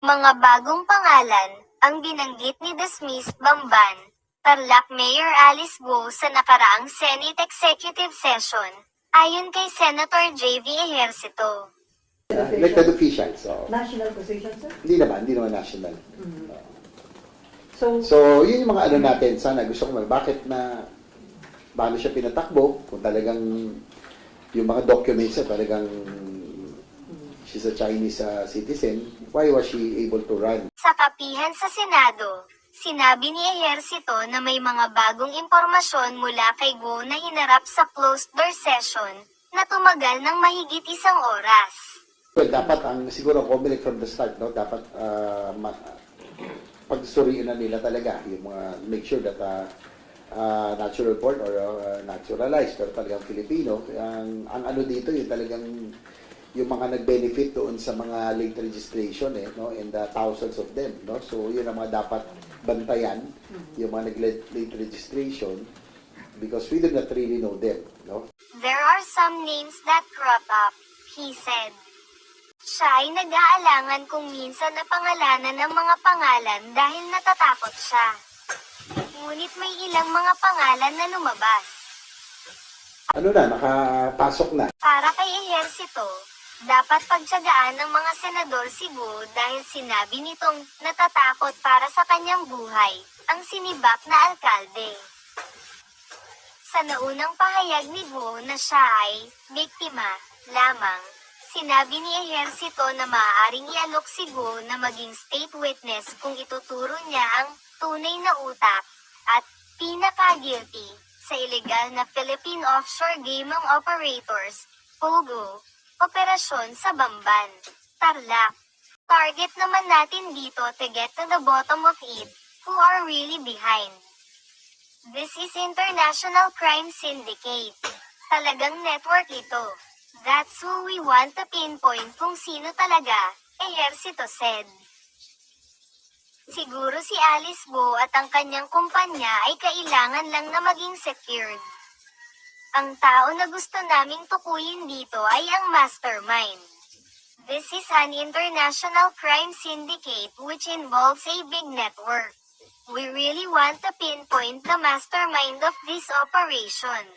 Mga bagong pangalan, ang binanggit ni Dismissed Bamban, Tarlac Mayor Alice Guo sa nakaraang Senate Executive Session, ayon kay Senator J.V. Ejercito. Elected officials. So, National position, sir? hindi naman national. So, Yun yung mga ano natin. Sana gusto ko bakit paano siya pinatakbo, kung talagang yung mga documents na talagang she's a Chinese citizen, why was she able to run? Sa kapihan sa Senado, sinabi ni Ejercito na may mga bagong impormasyon mula kay Guo na hinarap sa closed-door session na tumagal ng mahigit 1 oras. Well, dapat siguro ang comment from the start, no, dapat pagsuriin na nila talaga yung mga make sure that natural born or naturalized pero talagang Filipino. Ang ano dito yung talagang yung mga nag-benefit doon sa mga late registration no, and thousands of them, no. So yun ang mga dapat bantayan, yung mga nag-late registration, because we do not really know them, no. There are some names that crop up, he said. Siya ay nag-aalangan kung minsan na pangalanan ng mga pangalan dahil natatakot siya. Ngunit may ilang mga pangalan na lumabas. Ano na, nakapasok na. Para kay Ejercito, dapat pagtiyagaan ng mga senador si Guo dahil sinabi nitong natatakot para sa kanyang buhay, ang sinibak na alkalde. Sa naunang pahayag ni Guo na siya ay biktima lamang, sinabi ni Ejercito na maaaring ialok si Guo na maging state witness kung ituturo niya ang tunay na utak at pinaka-guilty sa illegal na Philippine Offshore Gaming Operators, POGO, operasyon sa Bamban, Tarlac. Target naman natin dito to get to the bottom of it, who are really behind. This is International Crime Syndicate. Talagang network ito. That's who we want to pinpoint kung sino talaga, Ejercito said. Siguro si Alice Guo at ang kanyang kumpanya ay kailangan lang na maging secured. Ang tao na gusto naming tukuyin dito ay ang mastermind. This is an international crime syndicate which involves a big network. We really want to pinpoint the mastermind of these operations.